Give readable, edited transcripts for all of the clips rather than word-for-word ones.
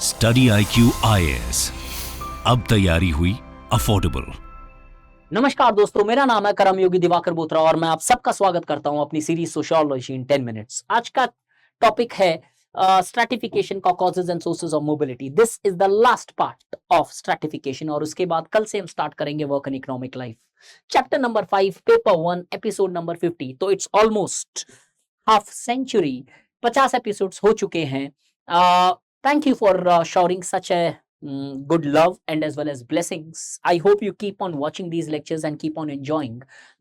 Study IQ IAS, अब तैयारी हुई अफोर्डेबल। नमस्कार दोस्तों, मेरा नाम है करम योगी दिवाकर बोत्रा और मैं आप सबका स्वागत करता हूं अपनी सीरीज सोशियोलॉजी इन 10 मिनट्स। आज का टॉपिक है स्ट्रैटिफिकेशन का causes and sources of mobility. This is the last part of stratification और उसके बाद कल से हम स्टार्ट करेंगे work and economic life, chapter number 5, paper 1, episode number 50। तो it's almost half century, 50 episodes हो चुके हैं। Thank you for showering such a good love and as well as blessings. I hope you keep on watching these lectures and keep on enjoying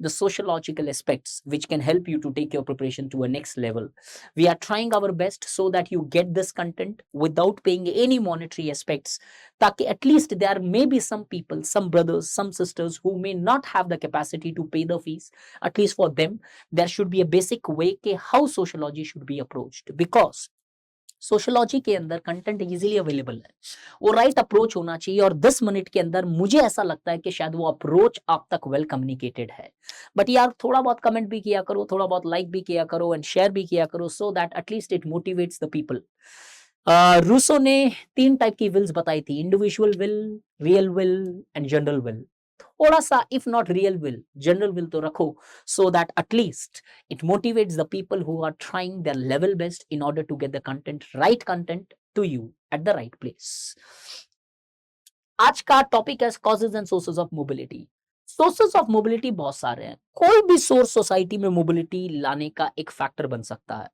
the sociological aspects which can help you to take your preparation to a next level. We are trying our best so that you get this content without paying any monetary aspects. Taki at least there may be some people, some brothers, some sisters who may not have the capacity to pay the fees. At least for them, there should be a basic way ke how sociology should be approached, because sociology के अंदर content easily available है, वो right approach होना चाहिए और 10 minute के अंदर मुझे ऐसा लगता है कि शायद वो अप्रोच आप तक वेल कम्युनिकेटेड है। बट यार थोड़ा बहुत कमेंट भी किया करो, थोड़ा बहुत लाइक भी किया करो एंड शेयर भी किया करो, so that at least it motivates the people. Rousseau ने 3 टाइप की विल्स बताई थी, individual will, real will and general will. थोड़ा सा if not real will, general will तो रखो, so that at least it motivates the people who are trying their level best in order to get the right content to you at the right place. आज का topic है causes and sources of mobility. Sources of mobility बहुत सारे हैं, कोई भी source society में mobility लाने का एक फैक्टर बन सकता है।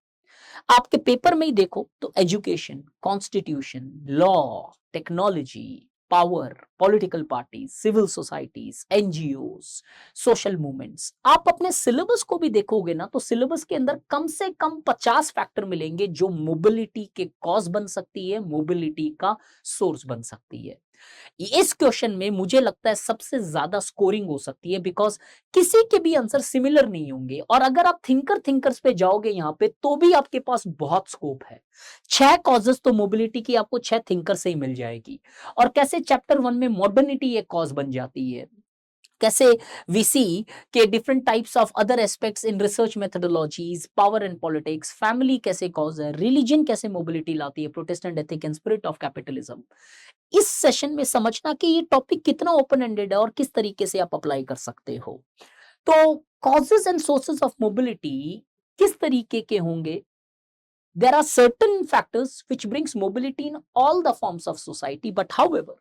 आपके पेपर में ही देखो तो education, constitution, law, technology, power, political parties, civil societies, NGOs, social movements. आप अपने सिलेबस को भी देखोगे ना तो सिलेबस के अंदर कम से कम 50 फैक्टर मिलेंगे जो मोबिलिटी के कॉज बन सकती है, मोबिलिटी का सोर्स बन सकती है। इस क्वेश्चन में मुझे लगता है सबसे ज्यादा स्कोरिंग हो सकती है, बिकॉज किसी के भी आंसर सिमिलर नहीं होंगे और अगर आप थिंकर्स पे जाओगे यहां पे तो भी आपके पास बहुत स्कोप है। 6 कॉजेस तो मोबिलिटी की आपको 6 थिंकर से ही मिल जाएगी। और कैसे चैप्टर 1 में मॉडर्निटी एक कॉज बन जाती है, कैसे वी सी के different types of other aspects in research methodologies, power and politics, family कैसे कॉज है, रिलीजन कैसे मोबिलिटी लाती है, Protestant ethic and spirit of capitalism. इस सेशन में समझना कि ये टॉपिक कितना ओपन एंडेड है और किस तरीके से आप अप्लाई कर सकते हो। तो causes and sources of mobility किस तरीके के होंगे? There are certain factors which brings mobility in all the forms of society, but however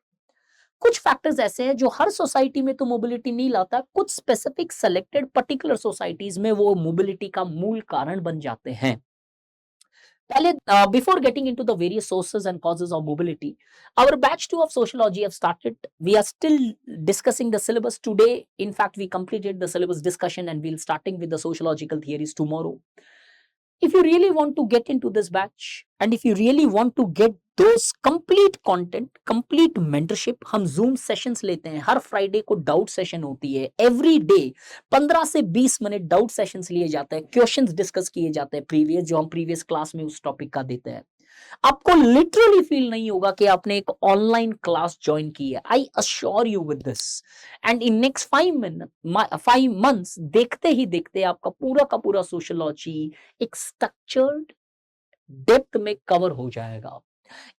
कुछ फैक्टर्स ऐसे हैं जो हर सोसाइटी में तो मोबिलिटी नहीं लाता, कुछ स्पेसिफिक सेलेक्टेड पर्टिकुलर सोसाइटीज में वो मोबिलिटी का मूल कारण बन जाते हैं। पहले before getting into the various sources and causes of mobility, our batch 2 of sociology have started. We are still discussing the syllabus today. In fact, we completed the syllabus discussion and we'll starting with the sociological theories tomorrow. If you really want to get into this batch and if you really want to get those complete content, complete mentorship, हम Zoom sessions लेते हैं, हर Friday को doubt session होती है, every day 15 से 20 minute doubt sessions लिए जाते हैं, क्वेश्चंस डिस्कस किए जाते हैं प्रीवियस, जो हम प्रीवियस क्लास में उस टॉपिक का देते हैं। आपको लिटरली फील नहीं होगा कि आपने एक ऑनलाइन क्लास ज्वाइन की है। I assure you with this. And in next 5 months देखते ही देखते आपका पूरा का पूरा सोशियोलॉजी एक स्ट्रक्चर्ड डेप्थ में कवर हो जाएगा।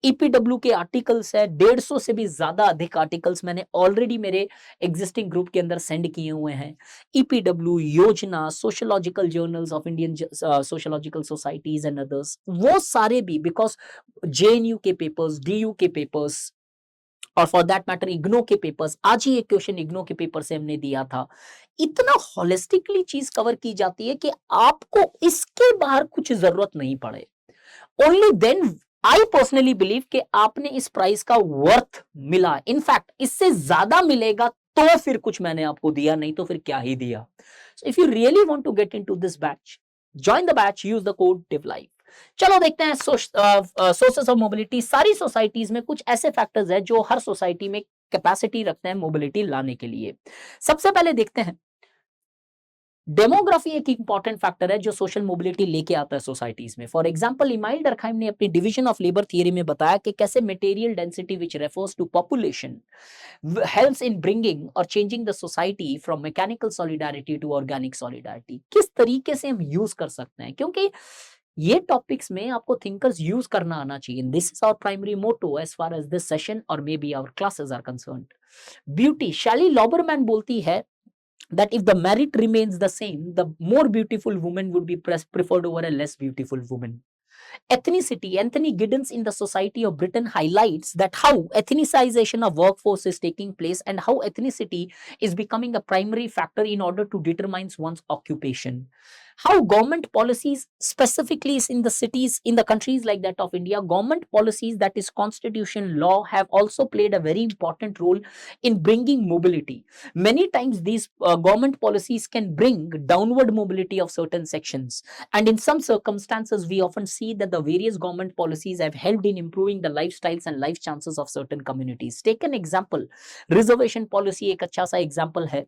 ईपीडब्ल्यू के आर्टिकल्स है 150 से भी ज्यादा अधिक आर्टिकल्स मैंने ऑलरेडी मेरे एग्जिस्टिंग ग्रुप के अंदर सेंड किए हुए हैं। ईपीडब्ल्यू, योजना, sociological journals of Indian sociological societies and others, वो सारे भी, बिकॉज जेएनयू के पेपर्स, डीयू के पेपर्स और फॉर दैट मैटर इग्नो के पेपर्स, आज ही एक क्वेश्चन इग्नो के पेपर से हमने दिया था। इतना होलिस्टिकली चीज कवर की जाती है कि आपको इसके बाहर कुछ जरूरत नहीं पड़े। Only then I personally believe कि आपने इस प्राइस का वर्थ मिला। इनफैक्ट इससे ज्यादा मिलेगा तो फिर कुछ मैंने आपको दिया, नहीं तो फिर क्या ही दिया। So if you really want to get into this batch, join the batch, use the code DIVLIFE। चलो देखते हैं सोर्सेस ऑफ मोबिलिटी। सारी सोसाइटीज में कुछ ऐसे फैक्टर्स हैं जो हर सोसाइटी में कैपेसिटी रखते हैं मोबिलिटी लाने के लिए। सबसे पहले देखते हैं डेमोग्राफी एक इंपॉर्टेंट फैक्टर है जो सोशल मोबिलिटी लेके आता है सोसाइटीज में। फॉर एग्जांपल इमाइल डरखाइम ने अपनी डिवीजन ऑफ लेबर थियरी में बताया कि कैसे material density which refers to population helps in bringing और changing the society from mechanical solidarity to organic solidarity. किस तरीके से हम यूज कर सकते हैं, क्योंकि ये टॉपिक्स में आपको थिंकर्स यूज करना आना चाहिए। This is our primary motto as far as this session और may be our classes are concerned. Beauty, Shelley Loberman बोलती है that if the merit remains the same, the more beautiful woman would be preferred over a less beautiful woman. Ethnicity, Anthony Giddens in the Society of Britain highlights that how ethnicization of workforce is taking place and how ethnicity is becoming a primary factor in order to determine one's occupation. How government policies, specifically in the cities, in the countries like that of India, government policies, that is constitution law, have also played a very important role in bringing mobility. Many times these government policies can bring downward mobility of certain sections, and in some circumstances we often see that the various government policies have helped in improving the lifestyles and life chances of certain communities. Take an example, reservation policy एक अच्छा सा example है,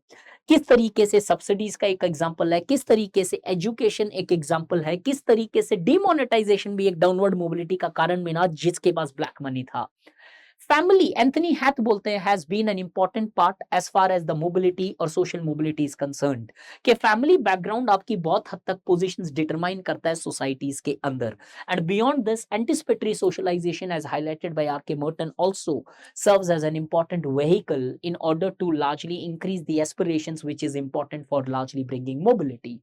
किस तरीके से subsidies का एक example है, किस तरीके से एजुकेशन एक एग्जाम्पल है, किस तरीके से डिमोनेटाइजेशन भी एक डाउनवर्ड मोबिलिटी का कारण बना जिसके पास ब्लैक मनी था। फैमिली, एंथनी हैथ बोलते हैं, has been an important part as far as the mobility और सोशल मोबिलिटी इज कंसर्न्ड, कि फैमिली बैकग्राउंड आपकी बहुत हद तक पोजीशंस डिटरमाइन करता है सोसाइटीज के अंदर। And beyond this, anticipatory socialisation as highlighted by R K Merton also serves as an important vehicle in order to largely increase the aspirations, which is important for largely bringing mobility.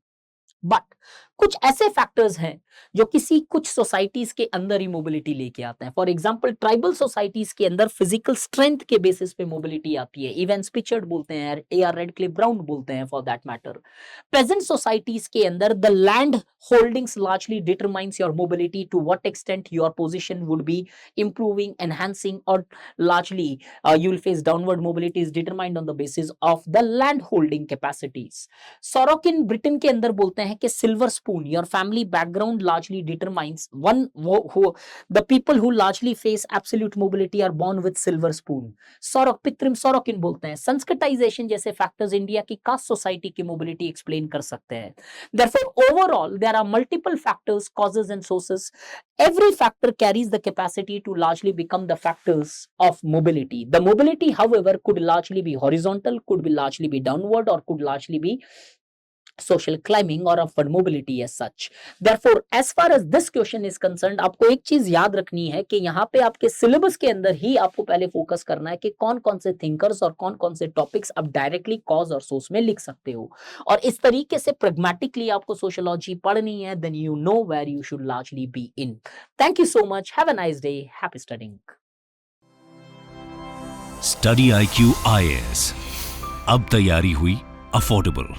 But कुछ ऐसे factors हैं जो किसी कुछ societies के अंदर ही mobility लेके आते हैं। फॉर एग्जांपल, ट्राइबल सोसाइटीज के अंदर फिजिकल स्ट्रेंथ के बेसिस पे मोबिलिटी आती है, इवन स्पिचर्ड बोलते हैं, ए.आर. रेडक्लिफ ब्राउन बोलते हैं for that matter. Present societies के अंदर the land holdings largely determines your mobility, to what extent your position would be improving, enhancing, or largely you will face downward mobility is determined on the basis of the land holding capacities. Sorokin Britain के अंदर बोलते हैं कि silver spoon, your family background largely determines one, the people who largely face absolute mobility are born with silver spoon. Pitirim Sorokin बोलते हैं sanskritisation जैसे factors India की caste society की मोबिलिटी एक्सप्लेन कर सकते हैं। Therefore, overall, there are multiple factors, causes and sources. Every factor carries the capacity to largely become the factors of mobility. The mobility, however, could largely be horizontal, could be largely be downward, or could largely be social climbing or upward mobility as such. Therefore, as far as this question is concerned, आपको एक चीज याद रखनी है कि यहाँ पे आपके सिलेबस के अंदर ही आपको पहले फोकस करना है कि कौन कौन से थिंकर्स और कौन कौन से टॉपिक्स आप डायरेक्टली कॉज और सोर्स में लिख सकते हो, और इस तरीके से pragmatically आपको सोशियोलॉजी पढ़नी है, then you know where you should largely be in. Thank you so much. Have a nice day. Happy studying. Study IQ IAS, अब तैयारी हुई अफोर्डेबल।